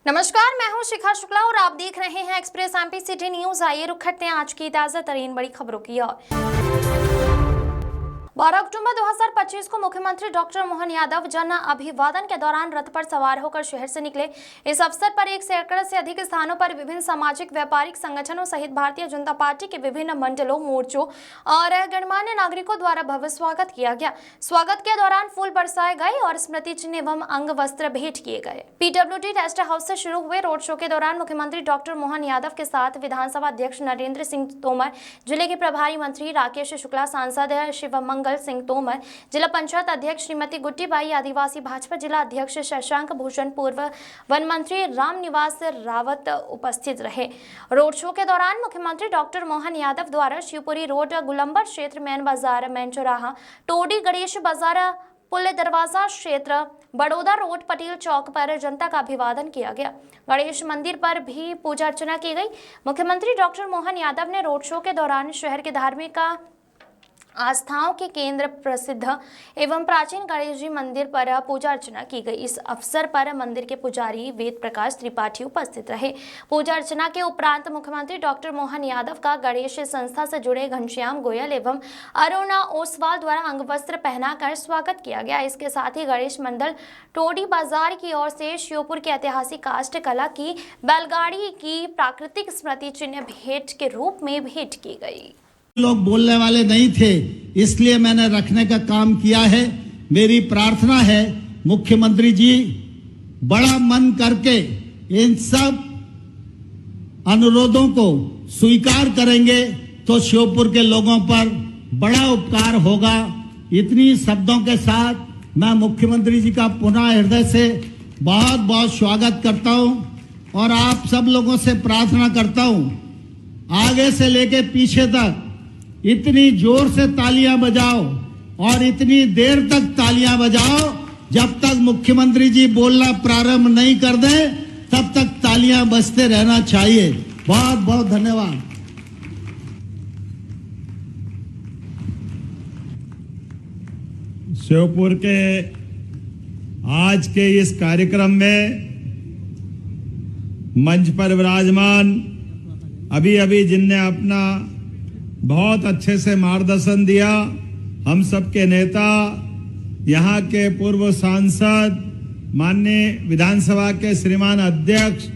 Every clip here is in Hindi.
नमस्कार, मैं हूं शिखा शुक्ला और आप देख रहे हैं एक्सप्रेस एमपी सिटी न्यूज। आइए रुक करते हैं आज की ताजा तरीन बड़ी खबरों की ओर। 12 अक्टूबर 2025 को मुख्यमंत्री डॉक्टर मोहन यादव जन अभिवादन के दौरान रथ पर सवार होकर शहर से निकले। इस अवसर पर 1 एकड़ से अधिक स्थानों पर विभिन्न सामाजिक व्यापारिक संगठनों सहित भारतीय जनता पार्टी के विभिन्न मंडलों, मोर्चों और गणमान्य नागरिकों द्वारा भव्य स्वागत किया गया। स्वागत के दौरान फूल बरसाए गए और स्मृति चिन्ह एवं अंग वस्त्र भेंट किए गए। पीडब्ल्यूडी रेस्ट हाउस से शुरू हुए रोड शो के दौरान मुख्यमंत्री डॉक्टर मोहन यादव के साथ विधानसभा अध्यक्ष नरेंद्र सिंह तोमर, जिले के प्रभारी मंत्री राकेश शुक्ला, सांसद शिवमंगल सिंह तोमर, जिला पंचायत अध्यक्ष श्रीमती गुट्टीबाई, आदिवासी भाजपा जिला अध्यक्ष शशांक भूषण, पूर्व वन मंत्री रामनिवास रावत उपस्थित रहे। रोड शो के दौरान मुख्यमंत्री डॉक्टर मोहन यादव द्वारा शिवपुरी रोड, गुलंबर क्षेत्र, मैन बाजार, मैन चौराहा, टोडी, गणेश बाजार, पुल दरवाजा क्षेत्र, बड़ौदा रोड, पटेल चौक पर जनता का अभिवादन किया गया। गणेश मंदिर पर भी पूजा अर्चना की गई। मुख्यमंत्री डॉक्टर मोहन यादव ने रोड शो के दौरान शहर के धार्मिक आस्थाओं के केंद्र प्रसिद्ध एवं प्राचीन गणेश जी मंदिर पर पूजा अर्चना की गई। इस अवसर पर मंदिर के पुजारी वेद प्रकाश त्रिपाठी उपस्थित रहे। पूजा अर्चना के उपरांत मुख्यमंत्री डॉक्टर मोहन यादव का गणेश संस्था से जुड़े घनश्याम गोयल एवं अरुणा ओसवाल द्वारा अंग वस्त्र पहनाकर स्वागत किया गया। इसके साथ ही गणेश मंडल टोडी बाजार की ओर से श्योपुर की ऐतिहासिक काष्ठ कला की बैलगाड़ी की प्राकृतिक स्मृति चिन्ह भेंट के रूप में भेंट की गई। लोग बोलने वाले नहीं थे, इसलिए मैंने रखने का काम किया है। मेरी प्रार्थना है मुख्यमंत्री जी बड़ा मन करके इन सब अनुरोधों को स्वीकार करेंगे तो श्योपुर के लोगों पर बड़ा उपकार होगा। इतनी शब्दों के साथ मैं मुख्यमंत्री जी का पुनः हृदय से बहुत बहुत स्वागत करता हूं और आप सब लोगों से प्रार्थना करता हूं आगे से लेके पीछे तक इतनी जोर से तालियां बजाओ और इतनी देर तक तालियां बजाओ जब तक मुख्यमंत्री जी बोलना प्रारंभ नहीं कर दें, तब तक तालियां बजते रहना चाहिए। बहुत बहुत धन्यवाद। श्योपुर के आज के इस कार्यक्रम में मंच पर विराजमान अभी जिनने अपना बहुत अच्छे से मार्गदर्शन दिया, हम सबके नेता, यहाँ के पूर्व सांसद, माननीय विधानसभा के श्रीमान अध्यक्ष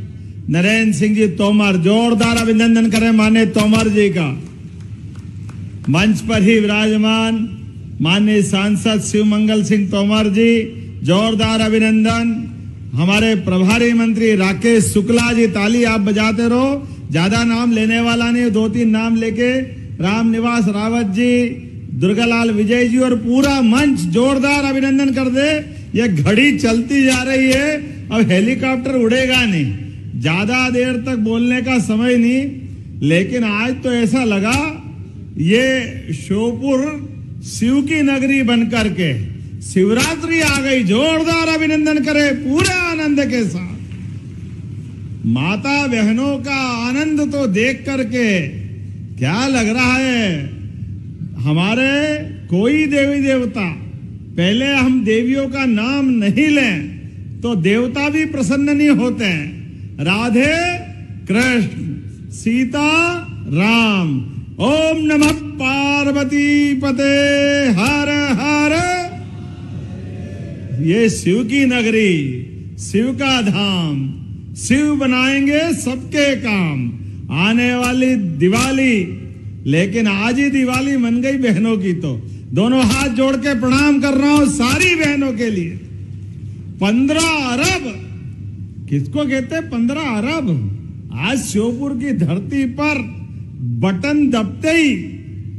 नरेंद्र सिंह जी तोमर, जोरदार अभिनंदन करें माननीय तोमर जी का। मंच पर ही विराजमान माननीय सांसद शिवमंगल सिंह तोमर जी, जोरदार अभिनंदन। हमारे प्रभारी मंत्री राकेश शुक्ला जी, ताली आप बजाते रहो, ज्यादा नाम लेने वाला नहीं, 2-3 नाम लेके रामनिवास रावत जी, दुर्गालाल विजय जी और पूरा मंच जोरदार अभिनंदन कर दे। ये घड़ी चलती जा रही है, अब हेलीकॉप्टर उड़ेगा नहीं, ज्यादा देर तक बोलने का समय नहीं। लेकिन आज तो ऐसा लगा ये श्योपुर शिव की नगरी बनकर के शिवरात्रि आ गई। जोरदार अभिनंदन करे पूरे आनंद के साथ। माता बहनों का आनंद तो देख करके क्या लग रहा है, हमारे कोई देवी देवता, पहले हम देवियों का नाम नहीं लें तो देवता भी प्रसन्न नहीं होते हैं। राधे कृष्ण, सीता राम, ओम नमः पार्वती पते हर हर। ये शिव की नगरी, शिव का धाम, शिव बनाएंगे सबके काम। आने वाली दिवाली, लेकिन आज ही दिवाली मन गई बहनों की, तो दोनों हाथ जोड़ के प्रणाम कर रहा हूं सारी बहनों के लिए। 15 अरब किसको कहते हैं? 15 अरब आज श्योपुर की धरती पर बटन दबते ही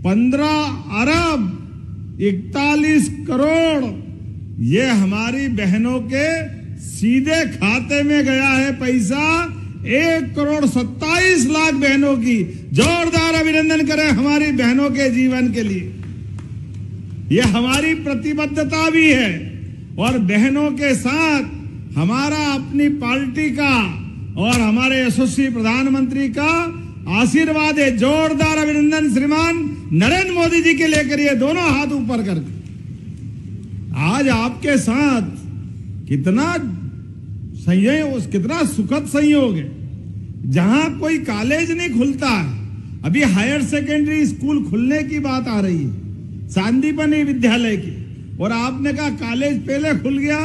15 अरब 41 करोड़ ये हमारी बहनों के सीधे खाते में गया है पैसा। 1,27,00,000 बहनों की जोरदार अभिनंदन करें हमारी बहनों के जीवन के लिए। यह हमारी प्रतिबद्धता भी है और बहनों के साथ हमारा अपनी पार्टी का और हमारे यशस्वी प्रधानमंत्री का आशीर्वाद है। जोरदार अभिनंदन श्रीमान नरेंद्र मोदी जी के लिए करिए, दोनों हाथ ऊपर करके। आज आपके साथ कितना संयोग, कितना सुखद संयोग है, जहां कोई कॉलेज नहीं खुलता है। अभी हायर सेकेंडरी स्कूल खुलने की बात आ रही है, सांदीपनी विद्यालय की, और आपने कहा कॉलेज पहले खुल गया,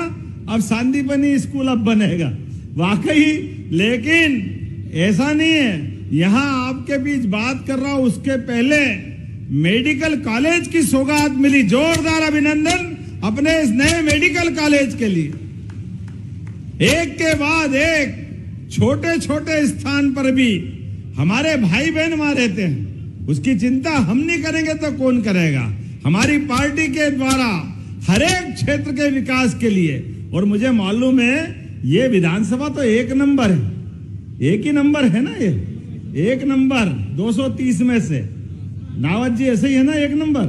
अब सांदीपनी स्कूल अब बनेगा। वाकई, लेकिन ऐसा नहीं है। यहां आपके बीच बात कर रहा हूं, उसके पहले मेडिकल कॉलेज की सौगात मिली। जोरदार अभिनंदन अपने इस नए मेडिकल कॉलेज के लिए। एक के बाद एक छोटे छोटे स्थान पर भी हमारे भाई बहन वहां रहते हैं, उसकी चिंता हम नहीं करेंगे तो कौन करेगा। हमारी पार्टी के द्वारा हर एक क्षेत्र के विकास के लिए, और मुझे मालूम है ये विधानसभा तो एक नंबर है, एक ही नंबर है ना, ये एक नंबर 230 में से। नावत जी ऐसे ही है ना, एक नंबर,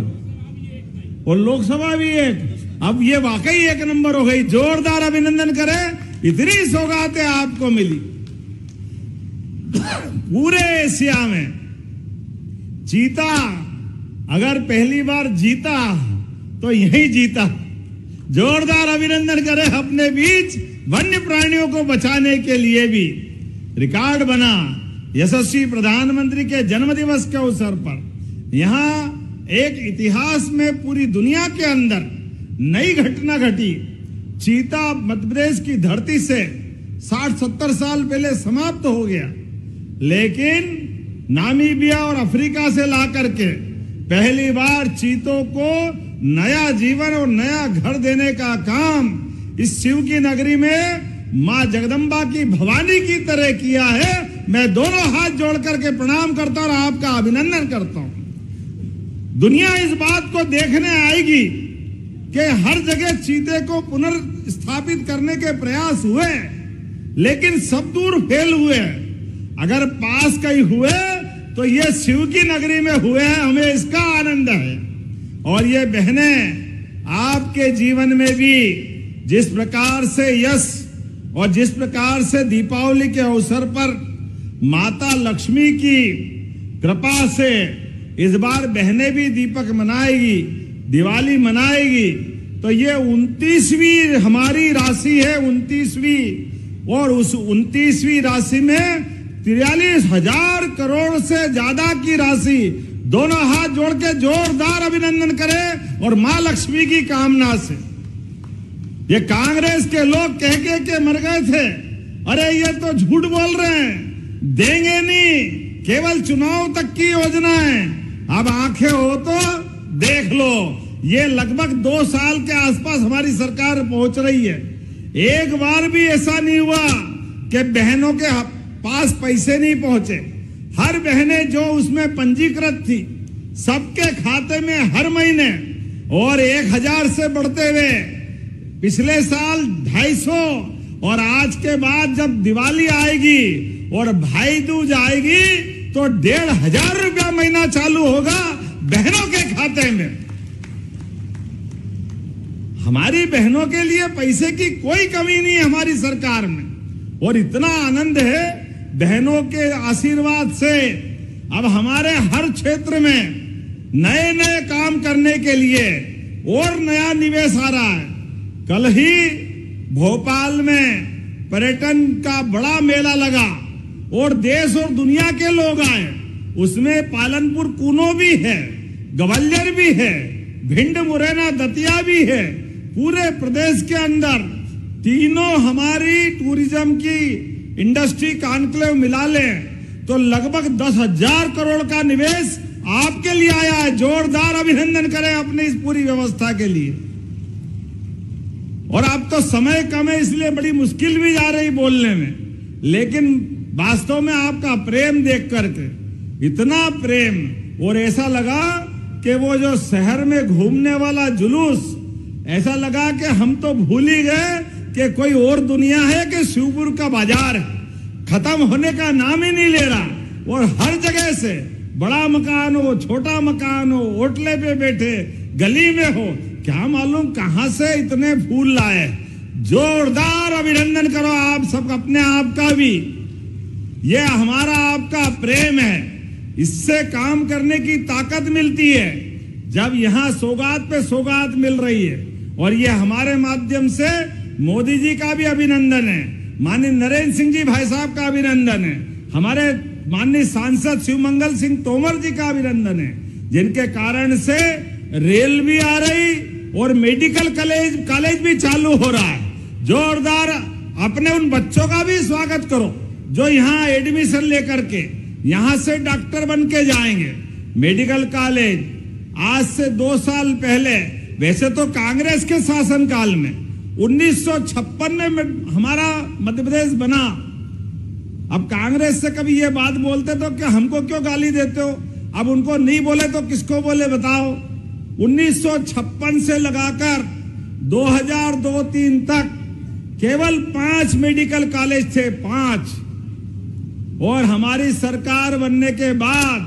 और लोकसभा भी एक। अब ये वाकई एक नंबर हो गई। जोरदार अभिनंदन करें, इतनी सौगातें आपको मिली। पूरे एशिया में चीता अगर पहली बार जीता तो यही जीता। जोरदार अभिनंदन करें। अपने बीच वन्य प्राणियों को बचाने के लिए भी रिकॉर्ड बना। यशस्वी प्रधानमंत्री के जन्मदिवस के अवसर पर यहां एक इतिहास में पूरी दुनिया के अंदर नई घटना घटी। चीता मध्य प्रदेश की धरती से 60-70 साल पहले समाप्त हो गया, लेकिन नामीबिया और अफ्रीका से ला करके पहली बार चीतों को नया जीवन और नया घर देने का काम इस शिव की नगरी में मां जगदम्बा की भवानी की तरह किया है। मैं दोनों हाथ जोड़ करके प्रणाम करता हूं और आपका अभिनंदन करता हूं। दुनिया इस बात को देखने आएगी कि हर जगह चीते को पुनर्स्थापित करने के प्रयास हुए, लेकिन सब दूर फेल हुए। अगर पास कहीं हुए तो ये शिव की नगरी में हुए हैं, हमें इसका आनंद है। और ये बहनें, आपके जीवन में भी जिस प्रकार से यश और जिस प्रकार से दीपावली के अवसर पर माता लक्ष्मी की कृपा से इस बार बहनें भी दीपक मनाएगी, दिवाली मनाएगी, तो ये 29वीं हमारी राशि है, 29वीं। और उस 29वीं राशि में 43,000 करोड़ से ज्यादा की राशि। दोनों हाथ जोड़ के जोरदार अभिनंदन करें और मां लक्ष्मी की कामना से। ये कांग्रेस के लोग कह के मर गए थे, अरे ये तो झूठ बोल रहे हैं, देंगे नहीं, केवल चुनाव तक की योजना है। अब आंखें हो तो देख लो, ये लगभग 2 साल के आसपास हमारी सरकार पहुंच रही है। एक बार भी ऐसा नहीं हुआ कि बहनों के पास पैसे नहीं पहुंचे। हर बहनें जो उसमें पंजीकृत थी, सबके खाते में हर महीने, और 1000 से बढ़ते हुए पिछले साल 250, और आज के बाद जब दिवाली आएगी और भाई दूज आएगी तो 1,500 रुपया महीना चालू होगा बहनों के खाते में। हमारी बहनों के लिए पैसे की कोई कमी नहीं है हमारी सरकार में, और इतना आनंद है बहनों के आशीर्वाद से। अब हमारे हर क्षेत्र में नए नए काम करने के लिए और नया निवेश आ रहा है। कल ही भोपाल में पर्यटन का बड़ा मेला लगा और देश और दुनिया के लोग आए। उसमें पालनपुर कूनो भी है, ग्वालियर भी है, भिंड मुरैना दतिया भी है। पूरे प्रदेश के अंदर तीनों हमारी टूरिज्म की इंडस्ट्री कॉन्क्लेव मिला लें तो लगभग 10,000 करोड़ का निवेश आपके लिए आया है। जोरदार अभिनंदन करें अपनी इस पूरी व्यवस्था के लिए। और अब तो समय कम है, इसलिए बड़ी मुश्किल भी जा रही बोलने में, लेकिन वास्तव में आपका प्रेम देख करके, इतना प्रेम, और ऐसा लगा कि वो जो शहर में घूमने वाला जुलूस, ऐसा लगा कि हम तो भूल ही गए कि कोई और दुनिया है कि शिवपुर का बाजार है, खत्म होने का नाम ही नहीं ले रहा। और हर जगह से बड़ा मकान हो, छोटा मकान हो, होटले पे बैठे, गली में हो, क्या मालूम कहां से इतने फूल लाए। जोरदार अभिनंदन करो आप सब अपने आप का भी। ये हमारा आपका प्रेम है, इससे काम करने की ताकत मिलती है। जब यहां सौगात पे सौगात मिल रही है, और ये हमारे माध्यम से मोदी जी का भी अभिनंदन है, माननीय नरेंद्र सिंह जी भाई साहब का अभिनंदन है, हमारे माननीय सांसद शिवमंगल सिंह तोमर जी का अभिनंदन है, जिनके कारण से रेल भी आ रही और मेडिकल कॉलेज भी चालू हो रहा है। जोरदार अपने उन बच्चों का भी स्वागत करो जो यहाँ एडमिशन लेकर के यहाँ से डॉक्टर बन के जाएंगे। मेडिकल कॉलेज आज से 2 साल पहले, वैसे तो कांग्रेस के शासनकाल में 1956 में हमारा मध्य प्रदेश बना। अब कांग्रेस से कभी ये बात बोलते तो क्या हमको क्यों गाली देते हो? अब उनको नहीं बोले तो किसको बोले बताओ? 1956 से लगाकर 2002-03 तक केवल 5 मेडिकल कॉलेज थे, 5। और हमारी सरकार बनने के बाद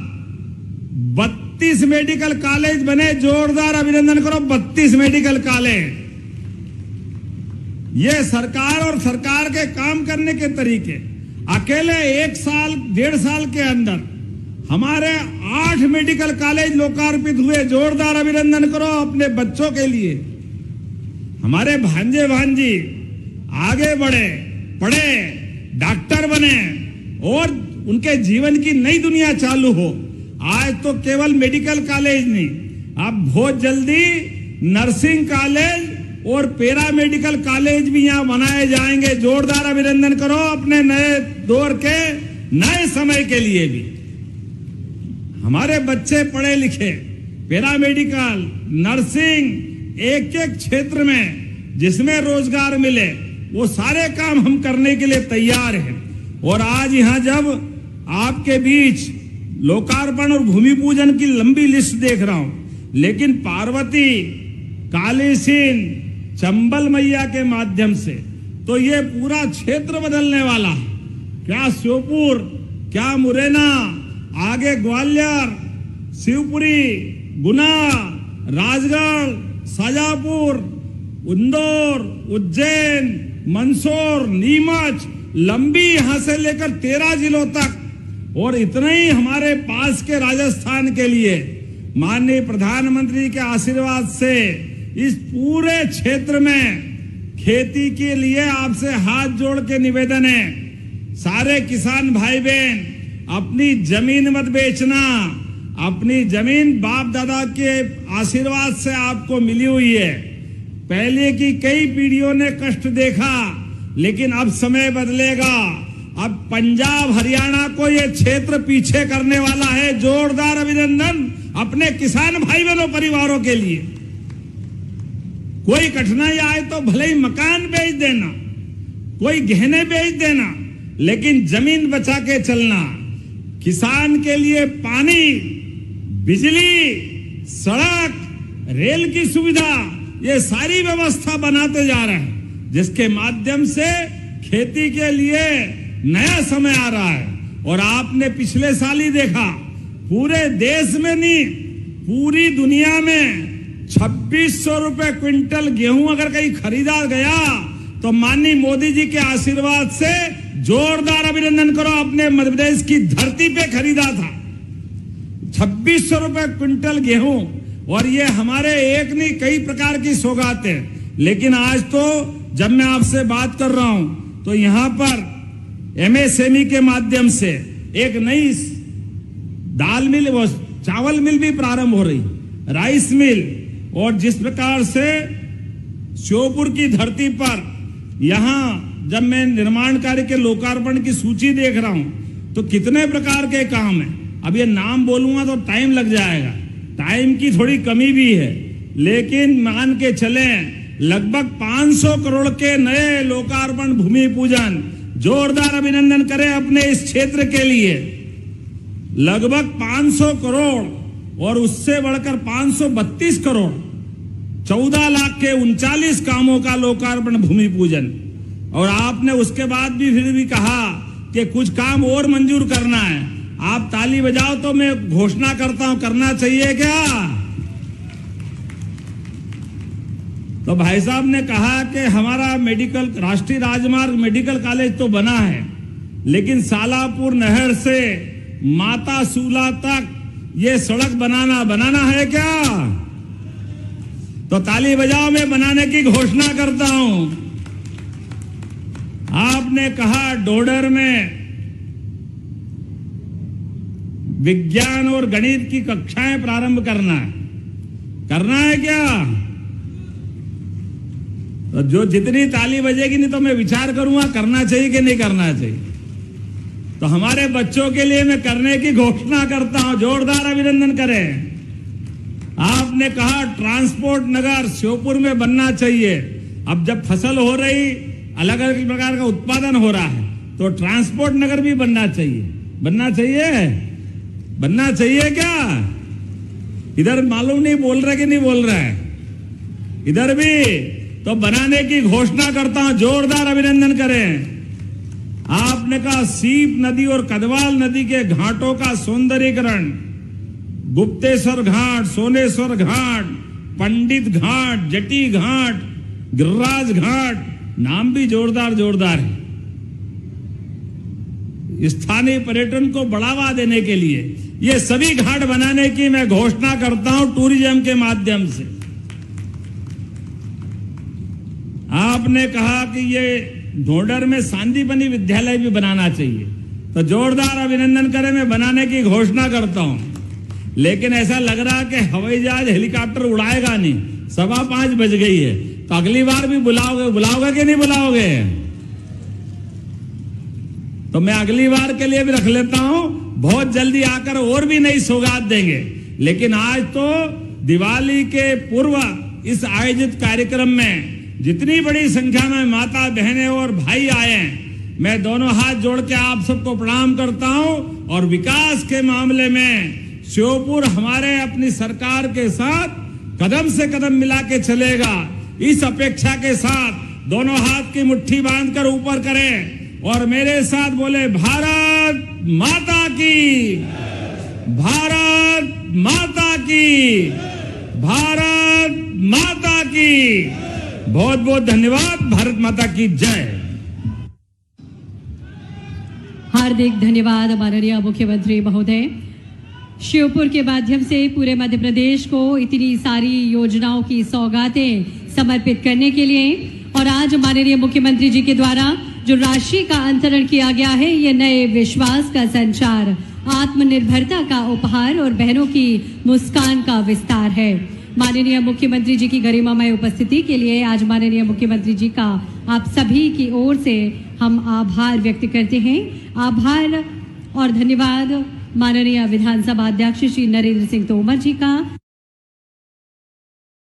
32 मेडिकल कॉलेज बने। जोरदार अभिनंदन करो, 32 मेडिकल कॉलेज। ये सरकार और सरकार के काम करने के तरीके। अकेले 1 साल 1.5 साल के अंदर हमारे 8 मेडिकल कॉलेज लोकार्पित हुए। जोरदार अभिनंदन करो अपने बच्चों के लिए। हमारे भांजे भांजी आगे बढ़े, पढ़े, डॉक्टर बने और उनके जीवन की नई दुनिया चालू हो। आज तो केवल मेडिकल कॉलेज नहीं, अब बहुत जल्दी नर्सिंग कॉलेज और पैरा मेडिकल कॉलेज भी यहाँ बनाए जाएंगे। जोरदार अभिनंदन करो अपने नए दौर के नए समय के लिए भी। हमारे बच्चे पढ़े लिखे, पैरा मेडिकल, नर्सिंग, एक एक क्षेत्र में जिसमें रोजगार मिले वो सारे काम हम करने के लिए तैयार हैं। और आज यहाँ जब आपके बीच लोकार्पण और भूमि पूजन की लंबी लिस्ट देख रहा हूं, लेकिन पार्वती, कालीसिंह, चंबल मैया के माध्यम से तो ये पूरा क्षेत्र बदलने वाला है। क्या श्योपुर, क्या मुरैना, आगे ग्वालियर, शिवपुरी, गुना, राजगढ़, शाजापुर, इंदौर, उज्जैन, मंदसौर, नीमच, लंबी यहां से लेकर 13 जिलों तक। और इतना ही हमारे पास के राजस्थान के लिए माननीय प्रधानमंत्री के आशीर्वाद से इस पूरे क्षेत्र में खेती के लिए आपसे हाथ जोड़ के निवेदन है, सारे किसान भाई बहन अपनी जमीन मत बेचना। अपनी जमीन बाप दादा के आशीर्वाद से आपको मिली हुई है। पहले की कई पीढ़ियों ने कष्ट देखा, लेकिन अब समय बदलेगा। अब पंजाब हरियाणा को ये क्षेत्र पीछे करने वाला है। जोरदार अभिनंदन अपने किसान भाई बहनों परिवारों के लिए। कोई कठिनाई आए तो भले ही मकान बेच देना, कोई गहने बेच देना, लेकिन जमीन बचा के चलना। किसान के लिए पानी, बिजली, सड़क, रेल की सुविधा, ये सारी व्यवस्था बनाते जा रहे हैं, जिसके माध्यम से खेती के लिए नया समय आ रहा है। और आपने पिछले साल ही देखा, पूरे देश में नहीं पूरी दुनिया में 2600 रुपए क्विंटल गेहूं अगर कहीं खरीदा गया तो माननीय मोदी जी के आशीर्वाद से, जोरदार अभिनंदन करो, अपने मध्य प्रदेश की धरती पे खरीदा था 2600 रुपए क्विंटल गेहूं। और ये हमारे एक नहीं कई प्रकार की सौगात है। लेकिन आज तो जब मैं आपसे बात कर रहा हूं तो यहां पर एमएसएमई के माध्यम से एक नई दाल मिल, वो चावल मिल भी प्रारंभ हो रही, राइस मिल। और जिस प्रकार से श्योपुर की धरती पर यहां जब मैं निर्माण कार्य के लोकार्पण की सूची देख रहा हूं तो कितने प्रकार के काम है। अब ये नाम बोलूंगा तो टाइम लग जाएगा, टाइम की थोड़ी कमी भी है, लेकिन मान के चलें लगभग 500 करोड़ के नए लोकार्पण भूमि पूजन। जोरदार अभिनंदन करें अपने इस क्षेत्र के लिए। लगभग 500 करोड़ और उससे बढ़कर 532 करोड़, 14 लाख के 39 कामों का लोकार्पण भूमि पूजन। और आपने उसके बाद भी फिर भी कहा कि कुछ काम और मंजूर करना है। आप ताली बजाओ तो मैं घोषणा करता हूं, करना चाहिए क्या? तो भाई साहब ने कहा कि हमारा मेडिकल राष्ट्रीय राजमार्ग मेडिकल कॉलेज तो बना है, लेकिन सालापुर नहर से माता सूला तक ये सड़क बनाना है क्या? तो ताली बजाओ, मैं बनाने की घोषणा करता हूं। आपने कहा डोडर में विज्ञान और गणित की कक्षाएं प्रारंभ करना है क्या? तो जो जितनी ताली बजेगी नहीं तो मैं विचार करूंगा करना चाहिए कि नहीं करना चाहिए। तो हमारे बच्चों के लिए मैं करने की घोषणा करता हूं, जोरदार अभिनंदन करें। आपने कहा ट्रांसपोर्ट नगर श्योपुर में बनना चाहिए। अब जब फसल हो रही, अलग अलग प्रकार का उत्पादन हो रहा है, तो ट्रांसपोर्ट नगर भी बनना चाहिए क्या? इधर मालूम नहीं बोल रहे कि नहीं बोल रहे हैं, इधर भी तो बनाने की घोषणा करता हूं, जोरदार अभिनंदन करें। आपने कहा सीप नदी और कदवाल नदी के घाटों का सौंदर्यीकरण, गुप्तेश्वर घाट, सोनेश्वर घाट, पंडित घाट, जटी घाट, गिरिराज घाट, नाम भी जोरदार है। स्थानीय पर्यटन को बढ़ावा देने के लिए ये सभी घाट बनाने की मैं घोषणा करता हूं टूरिज्म के माध्यम से। आपने कहा कि ये ढोडर में सांदीपनी विद्यालय भी बनाना चाहिए, तो जोरदार अभिनंदन करें, मैं बनाने की घोषणा करता हूं। लेकिन ऐसा लग रहा कि हवाई जहाज हेलीकॉप्टर उड़ाएगा नहीं, 5:15 बज गई है, तो अगली बार भी बुलाओगे कि नहीं बुलाओगे? तो मैं अगली बार के लिए भी रख लेता हूं, बहुत जल्दी आकर और भी नई सौगात देंगे। लेकिन आज तो दिवाली के पूर्व इस आयोजित कार्यक्रम में जितनी बड़ी संख्या में माता बहनें और भाई आए हैं, मैं दोनों हाथ जोड़ के आप सबको प्रणाम करता हूं। और विकास के मामले में श्योपुर हमारे अपनी सरकार के साथ कदम से कदम मिला के चलेगा। इस अपेक्षा के साथ दोनों हाथ की मुट्ठी बांधकर ऊपर करें और मेरे साथ बोले, भारत माता की, भारत माता की, भारत माता की। बहुत बहुत धन्यवाद। भारत माता की जय। हार्दिक धन्यवाद माननीय मुख्यमंत्री महोदय। श्योपुर के माध्यम से पूरे मध्य प्रदेश को इतनी सारी योजनाओं की सौगातें समर्पित करने के लिए, और आज माननीय मुख्यमंत्री जी के द्वारा जो राशि का अंतरण किया गया है, ये नए विश्वास का संचार, आत्मनिर्भरता का उपहार और बहनों की मुस्कान का विस्तार है। माननीय मुख्यमंत्री जी की गरिमामय उपस्थिति के लिए आज माननीय मुख्यमंत्री जी का आप सभी की ओर से हम आभार व्यक्त करते हैं। आभार और धन्यवाद माननीय विधानसभा अध्यक्ष श्री नरेंद्र सिंह तोमर जी का।